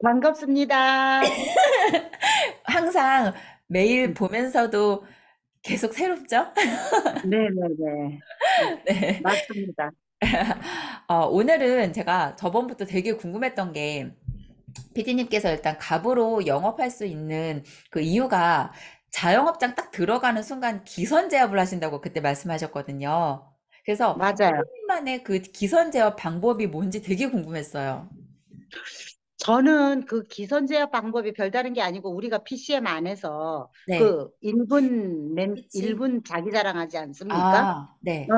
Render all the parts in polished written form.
반갑습니다. 항상 매일 보면서도 계속 새롭죠? 네네네. 네. 맞습니다. 오늘은 제가 저번부터 되게 궁금했던 게, 피디님께서 일단 갑으로 영업할 수 있는 그 이유가 자영업장 딱 들어가는 순간 기선 제압을 하신다고 그때 말씀하셨거든요. 그래서 맞아요. 피디님만의 그 기선 제압 방법이 뭔지 되게 궁금했어요. 저는 그 기선 제압 방법이 별다른 게 아니고 우리가 PCM 안에서 네. 그 피치? 1분 자기 자랑하지 않습니까? 아, 네.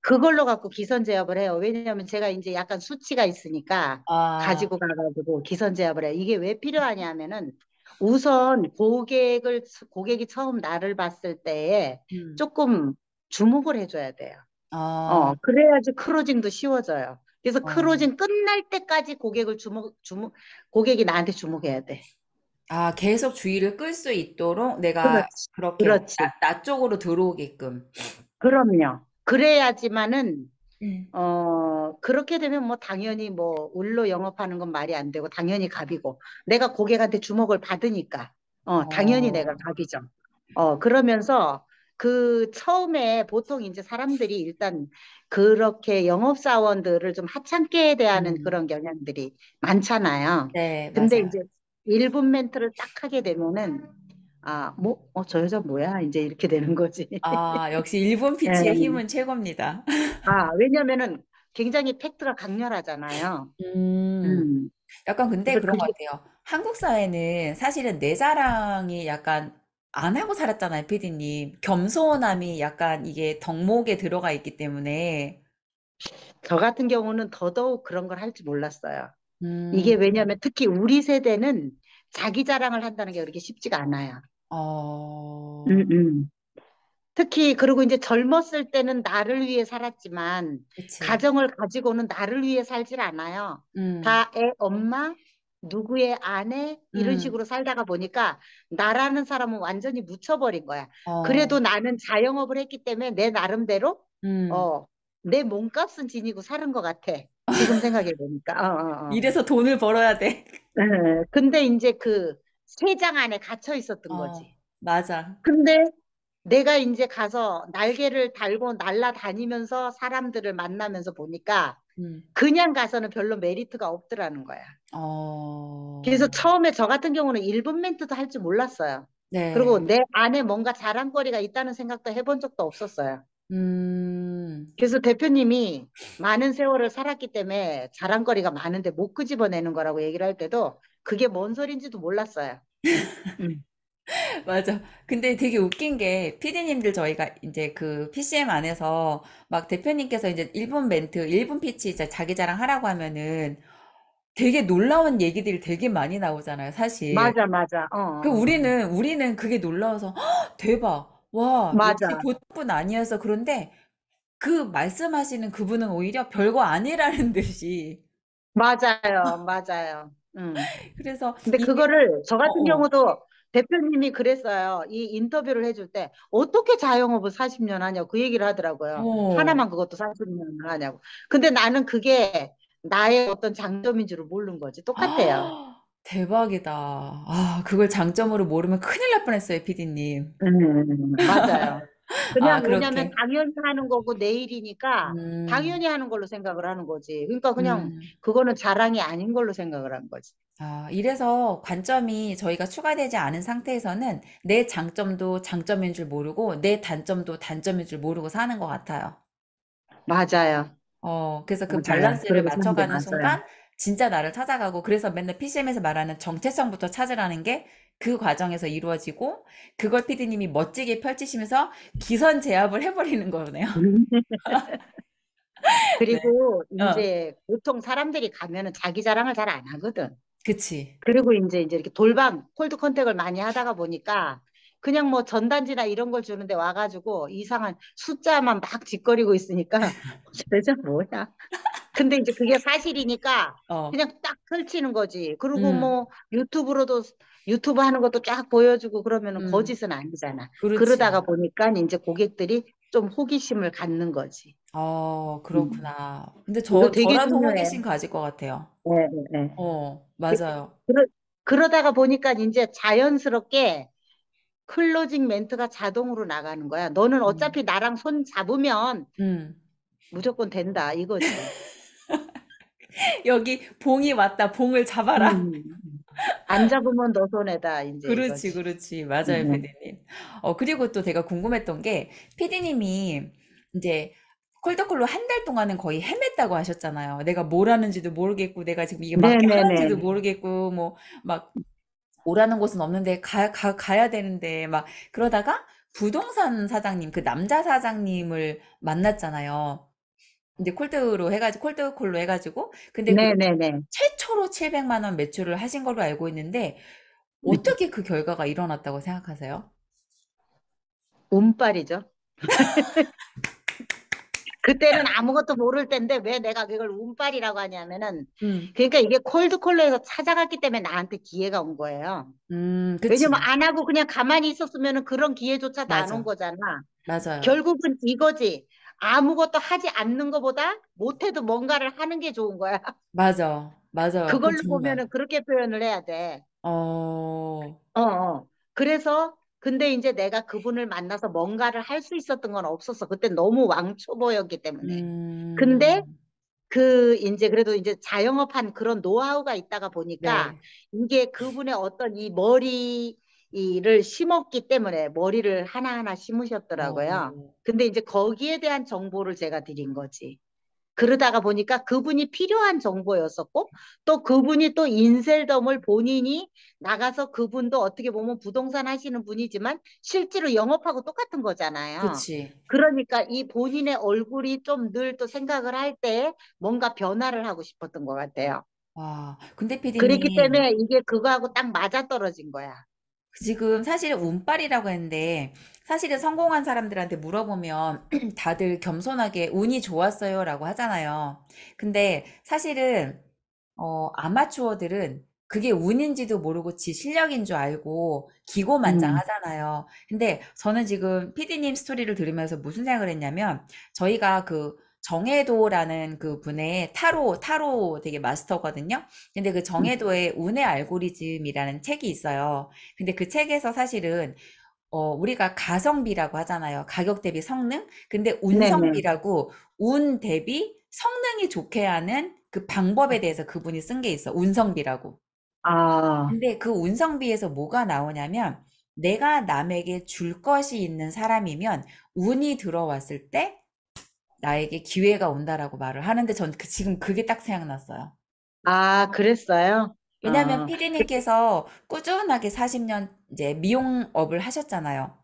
그걸로 갖고 기선 제압을 해요. 왜냐하면 제가 이제 약간 수치가 있으니까 아, 가지고 가가지고 기선 제압을 해요. 이게 왜 필요하냐면은 우선 고객이 처음 나를 봤을 때에 음, 조금 주목을 해줘야 돼요. 아, 그래야지 크로징도 쉬워져요. 그래서 어. 크로징 끝날 때까지 고객이 나한테 주목해야 돼. 계속 주의를 끌 수 있도록 내가 그렇지. 그렇게 그렇지. 나 쪽으로 들어오게끔. 그럼요. 그래야지만은, 음. 그렇게 되면 뭐 당연히 뭐 울로 영업하는 건 말이 안 되고 당연히 갑이고 내가 고객한테 주목을 받으니까, 당연히 내가 어, 갑이죠. 그러면서 그 처음에 보통 이제 사람들이 일단 그렇게 영업사원들을 좀 하찮게 대하는 음. 그런 경향들이 많잖아요. 네, 근데 맞아요. 이제 1분 멘트를 딱 하게 되면은, 저 여자 뭐야? 이제 이렇게 되는 거지. 역시 일본 피치의 예. 힘은 최고입니다. 왜냐면은 굉장히 팩트가 강렬하잖아요. 음, 음. 약간 근데 그래서 그런 것 그게, 같아요. 한국 사회는 사실은 내 자랑이 약간 안 하고 살았잖아요, 피디님. 겸손함이 약간 이게 덕목에 들어가 있기 때문에. 저 같은 경우는 더더욱 그런 걸 할 줄 몰랐어요. 이게 음, 왜냐면 특히 우리 세대는 자기 자랑을 한다는 게 그렇게 쉽지가 않아요. 음, 어, 음. 특히 그리고 이제 젊었을 때는 나를 위해 살았지만 그치. 가정을 가지고는 나를 위해 살질 않아요. 음, 다 애 엄마, 누구의 아내 이런 음, 식으로 살다가 보니까 나라는 사람은 완전히 묻혀버린 거야. 그래도 어, 나는 자영업을 했기 때문에 내 나름대로 음. 어, 내 몸값은 지니고 사는 것 같아. 지금 생각해 보니까. 이래서 돈을 벌어야 돼. 근데 이제 그 세장 안에 갇혀 있었던 거지. 맞아. 근데 내가 이제 가서 날개를 달고 날아다니면서 사람들을 만나면서 보니까 음, 그냥 가서는 별로 메리트가 없더라는 거야. 그래서 어, 처음에 저 같은 경우는 일본 멘트도 할 줄 몰랐어요. 그리고 네. 내 안에 뭔가 자랑거리가 있다는 생각도 해본 적도 없었어요. 음, 그래서 대표님이 많은 세월을 살았기 때문에 자랑거리가 많은데 못 끄집어내는 거라고 얘기를 할 때도 그게 뭔 소린지도 몰랐어요. 음. 맞아. 근데 되게 웃긴 게, 피디님들 저희가 이제 그 PCM 안에서 막 대표님께서 이제 일본 멘트, 일본 피치 이제 자기 자랑 하라고 하면은 되게 놀라운 얘기들이 되게 많이 나오잖아요, 사실. 맞아, 맞아. 그 우리는 그게 놀라워서, "헉, 대박. 와, 역시 맞아. 보통분 아니어서 그런데 그 말씀하시는 그분은 오히려 별거 아니라는 듯이. 맞아요. 맞아요. 그래서 근데 이게, 그거를 저 같은 어어. 경우도 대표님이 그랬어요. 이 인터뷰를 해줄 때 어떻게 자영업을 40년 하냐고 그 얘기를 하더라고요. 어. 하나만 그것도 40년을 하냐고. 근데 나는 그게 나의 어떤 장점인 줄을 모르는 거지. 똑같아요. 대박이다. 그걸 장점으로 모르면 큰일 날 뻔했어요, 피디님. 맞아요. 그냥 왜냐면 그렇게. 당연히 하는 거고 내일이니까 음, 당연히 하는 걸로 생각을 하는 거지. 그러니까 그냥 음. 그거는 자랑이 아닌 걸로 생각을 한 거지. 이래서 관점이 저희가 추가되지 않은 상태에서는 내 장점도 장점인 줄 모르고 내 단점도 단점인 줄 모르고 사는 것 같아요. 맞아요. 그래서 그 맞아요. 밸런스를 그러고 사는 게 맞춰가는 맞아요. 순간 진짜 나를 찾아가고 그래서 맨날 PCM에서 말하는 정체성부터 찾으라는 게 그 과정에서 이루어지고 그걸 피디님이 멋지게 펼치시면서 기선 제압을 해버리는 거네요. 네. 그리고 어, 이제 보통 사람들이 가면은 자기 자랑을 잘 안 하거든. 그치. 그리고 이제 이렇게 돌방, 콜드 컨택을 많이 하다가 보니까 그냥 뭐 전단지나 이런 걸 주는데 와가지고 이상한 숫자만 막 짓거리고 있으니까 저 여자 뭐야? 근데 이제 그게 사실이니까 어, 그냥 딱 펼치는 거지. 그리고 음, 뭐 유튜브 하는 것도 쫙 보여주고 그러면은 음, 거짓은 아니잖아. 그러다가 그렇지. 보니까 이제 고객들이 좀 호기심을 갖는 거지. 음. 그렇구나. 근데 이거 되게 저라도 중요해. 호기심 가질 것 같아요. 네, 네, 네. 맞아요. 그러, 그러다가 보니까 이제 자연스럽게 클로징 멘트가 자동으로 나가는 거야. 너는 음, 어차피 나랑 손 잡으면 음. 무조건 된다, 이거지. 여기 봉이 왔다. 봉을 잡아라. 안 잡으면 너 손해다, 이제 그렇지, 이거지. 그렇지. 맞아요, 음. 피디님. 그리고 또 제가 궁금했던 게, 피디님이 이제 콜드콜로 한 달 동안은 거의 헤맸다고 하셨잖아요. 내가 뭘 하는지도 모르겠고, 내가 지금 이게 맞게 네네네. 하는지도 모르겠고, 뭐, 막, 오라는 곳은 없는데, 가야 되는데, 막, 그러다가 부동산 사장님, 그 남자 사장님을 만났잖아요. 이제 콜드콜로 해가지고, 근데 그 네네네. 최초로 700만 원 매출을 하신 걸로 알고 있는데, 어떻게 그 결과가 일어났다고 생각하세요? 운빨이죠. 그때는 아무것도 모를 때인데 왜 내가 그걸 운빨이라고 하냐면은, 음, 그러니까 이게 콜드콜로에서 찾아갔기 때문에 나한테 기회가 온 거예요. 왜냐면 그치. 안 하고 그냥 가만히 있었으면은 그런 기회조차도 안 온 맞아. 거잖아. 맞아요. 결국은 이거지. 아무것도 하지 않는 것보다 못해도 뭔가를 하는 게 좋은 거야. 맞아. 맞아요. 그 그걸로 정말. 보면은 그렇게 표현을 해야 돼. 어, 어, 어. 그래서 근데 이제 내가 그분을 만나서 뭔가를 할 수 있었던 건 없었어. 그때 너무 왕초보였기 때문에. 근데 음, 그 이제 그래도 이제 자영업한 그런 노하우가 있다가 보니까 네. 이게 그분의 어떤 이 머리를 심었기 때문에 머리를 하나하나 심으셨더라고요. 어, 근데 이제 거기에 대한 정보를 제가 드린 거지. 그러다가 보니까 그분이 필요한 정보였었고, 또 그분이 또 인셀덤을 본인이 나가서, 그분도 어떻게 보면 부동산 하시는 분이지만 실제로 영업하고 똑같은 거잖아요. 그치. 그러니까 이 본인의 얼굴이 좀 늘 또 생각을 할 때 뭔가 변화를 하고 싶었던 것 같아요. 와, 근데 그랬기 피디님, 때문에 이게 그거하고 딱 맞아떨어진 거야. 지금 사실 운빨이라고 했는데, 사실은 성공한 사람들한테 물어보면 다들 겸손하게 운이 좋았어요라고 하잖아요. 근데 사실은 아마추어들은 그게 운인지도 모르고 지 실력인 줄 알고 음, 기고만장하잖아요. 근데 저는 지금 피디님 스토리를 들으면서 무슨 생각을 했냐면, 저희가 그 정해도라는 그 분의 타로 되게 마스터거든요. 근데 그 정해도의 운의 알고리즘이라는 책이 있어요. 근데 그 책에서 사실은 우리가 가성비라고 하잖아요. 가격 대비 성능? 근데 네네. 운성비라고 운 대비 성능이 좋게 하는 그 방법에 대해서 그분이 쓴 게 있어. 운성비라고. 아, 근데 그 운성비에서 뭐가 나오냐면 내가 남에게 줄 것이 있는 사람이면 운이 들어왔을 때 나에게 기회가 온다라고 말을 하는데 전 지금 그게 딱 생각났어요. 아, 그랬어요? 왜냐하면 어, 피디님께서 꾸준하게 40년 이제 미용업을 하셨잖아요.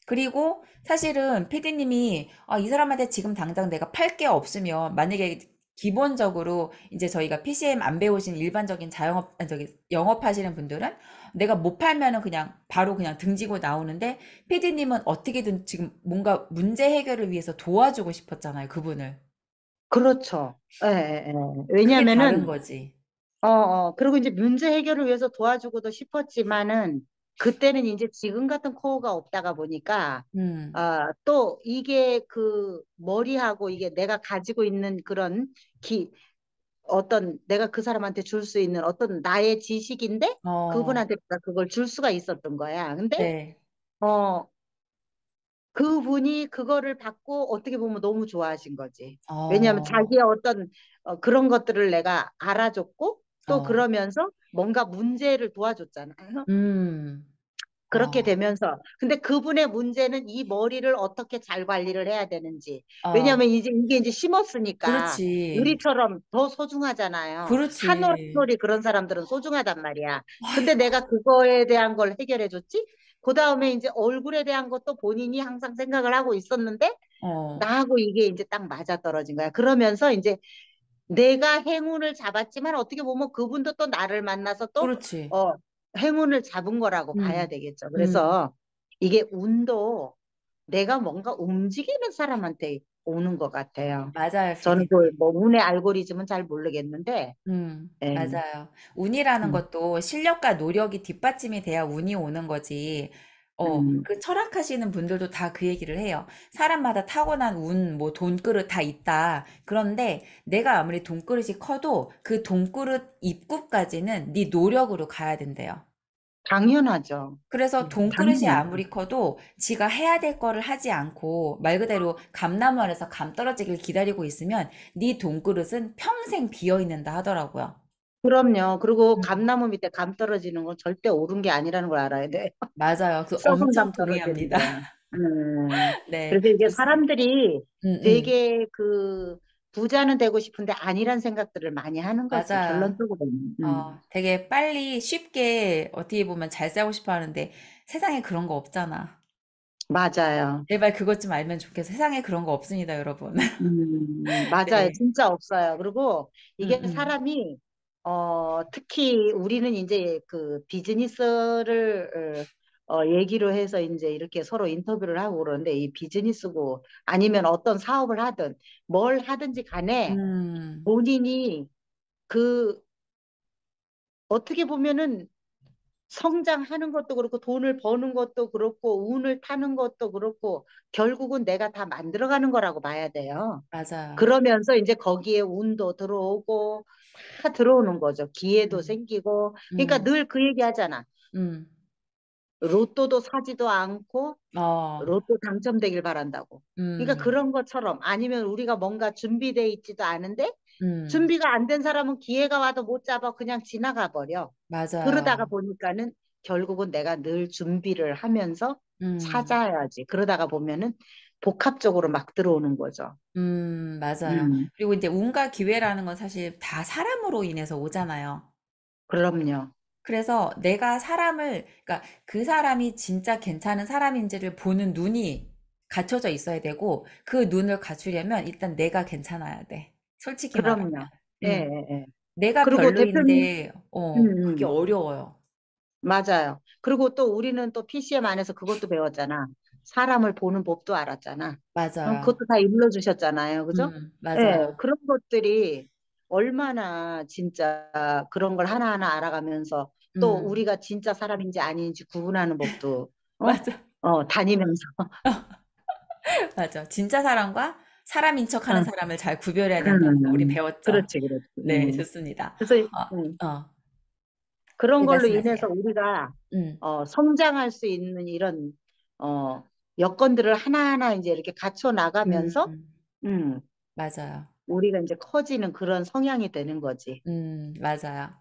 그리고 사실은 피디님이 이 사람한테 지금 당장 내가 팔 게 없으면 만약에 기본적으로 이제 저희가 PCM 안 배우신 일반적인 자영업 아니 저기 영업하시는 분들은 내가 못 팔면은 그냥 바로 그냥 등지고 나오는데 피디님은 어떻게든 지금 뭔가 문제 해결을 위해서 도와주고 싶었잖아요, 그분을. 그렇죠. 예, 예, 예. 그게 다른 왜냐면은 거지. 그리고 이제 문제 해결을 위해서 도와주고도 싶었지만은, 그때는 이제 지금 같은 코어가 없다가 보니까, 음. 또 이게 그 머리하고 이게 내가 가지고 있는 그런 어떤 내가 그 사람한테 줄 수 있는 어떤 나의 지식인데, 어. 그분한테 내가 그걸 줄 수가 있었던 거야. 근데, 네. 어, 그분이 그거를 받고 어떻게 보면 너무 좋아하신 거지. 왜냐하면 어. 자기의 어떤 그런 것들을 내가 알아줬고, 또 어. 그러면서 뭔가 문제를 도와줬잖아요. 음. 그렇게 어. 되면서 근데 그분의 문제는 이 머리를 어떻게 잘 관리를 해야 되는지. 어. 왜냐하면 이제 이게 이제 심었으니까 그렇지. 유리처럼 더 소중하잖아요. 그렇지. 한올한올이 그런 사람들은 소중하단 말이야. 근데 내가 그거에 대한 걸 해결해 줬지. 그 다음에 이제 얼굴에 대한 것도 본인이 항상 생각을 하고 있었는데, 어. 나하고 이게 이제 딱 맞아떨어진 거야. 그러면서 이제 내가 행운을 잡았지만 어떻게 보면 그분도 또 나를 만나서 또 그렇지. 어, 행운을 잡은 거라고 봐야 음. 되겠죠. 음. 그래서 이게 운도 내가 뭔가 움직이는 사람한테 오는 것 같아요. 맞아요, 저는 피디님. 그 뭐 운의 알고리즘은 잘 모르겠는데, 예. 맞아요. 운이라는 음. 것도 실력과 노력이 뒷받침이 돼야 운이 오는 거지. 음, 그 철학하시는 분들도 다 그 얘기를 해요. 사람마다 타고난 운, 뭐 돈그릇 다 있다. 그런데 내가 아무리 돈그릇이 커도 그 돈그릇 입구까지는 네 노력으로 가야 된대요. 당연하죠. 그래서 돈그릇이 당연하죠. 아무리 커도 지가 해야 될 거를 하지 않고 말 그대로 감나무 아래서 감 떨어지길 기다리고 있으면 네 돈그릇은 평생 비어 있는다 하더라고요. 그럼요. 그리고 음, 감나무 밑에 감 떨어지는 건 절대 옳은 게 아니라는 걸 알아야 돼. 맞아요. 그 썩은 엄청 감 동의합니다. 떨어지는데. 음. 네, 그래서 이게 좋습니다. 사람들이 음, 음, 되게 그 부자는 되고 싶은데 아니란 생각들을 많이 하는 거지, 맞아요. 결론적으로는. 되게 빨리 쉽게 어떻게 보면 잘 살고 싶어 하는데 세상에 그런 거 없잖아. 맞아요. 제발 그것 좀 알면 좋겠어. 세상에 그런 거 없습니다, 여러분. 맞아요. 네. 진짜 없어요. 그리고 음, 이게 음. 사람이, 특히 우리는 이제 그 비즈니스를, 얘기로 해서 이제 이렇게 서로 인터뷰를 하고 그러는데 이 비즈니스고 아니면 어떤 사업을 하든 뭘 하든지 간에 음, 본인이 그 어떻게 보면은 성장하는 것도 그렇고 돈을 버는 것도 그렇고 운을 타는 것도 그렇고 결국은 내가 다 만들어가는 거라고 봐야 돼요. 맞아요. 그러면서 이제 거기에 운도 들어오고 다 들어오는 거죠. 기회도 음, 생기고. 그러니까 음, 늘 그 얘기 하잖아. 음. 로또도 사지도 않고 어, 로또 당첨되길 바란다고. 그러니까 음, 그런 것처럼 아니면 우리가 뭔가 준비돼 있지도 않은데 음. 준비가 안 된 사람은 기회가 와도 못 잡아 그냥 지나가 버려. 그러다가 맞아요. 보니까는 결국은 내가 늘 준비를 하면서 음, 찾아야지. 그러다가 보면은 복합적으로 막 들어오는 거죠. 맞아요. 음, 그리고 이제 운과 기회라는 건 사실 다 사람으로 인해서 오잖아요. 그럼요. 그래서 내가 사람을, 그러니까 그 사람이 진짜 괜찮은 사람인지를 보는 눈이 갖춰져 있어야 되고, 그 눈을 갖추려면 일단 내가 괜찮아야 돼. 솔직히 말하면. 그럼요. 예, 음, 예, 예. 내가 그리고 대표님, 별로인데, 음, 그게 음, 어려워요. 맞아요. 그리고 또 우리는 또 PCM 안에서 그것도 배웠잖아. 사람을 보는 법도 알았잖아. 맞아요. 그것도 다 일러주셨잖아요. 그죠? 예, 맞아요. 그런 것들이 얼마나 진짜 그런 걸 하나하나 알아가면서 또 음, 우리가 진짜 사람인지 아닌지 구분하는 법도, 맞아. 다니면서. 맞아. 진짜 사람과 사람인 척하는 응, 사람을 잘 구별해야 된다는 거 우리 배웠죠. 그렇지, 그렇지. 네, 좋습니다. 그래서 어, 그런 네, 걸로 말씀하세요. 인해서 우리가 음, 성장할 수 있는 이런 어, 여건들을 하나하나 이제 이렇게 갖춰 나가면서 음, 음, 맞아요. 우리가 이제 커지는 그런 성향이 되는 거지. 맞아요.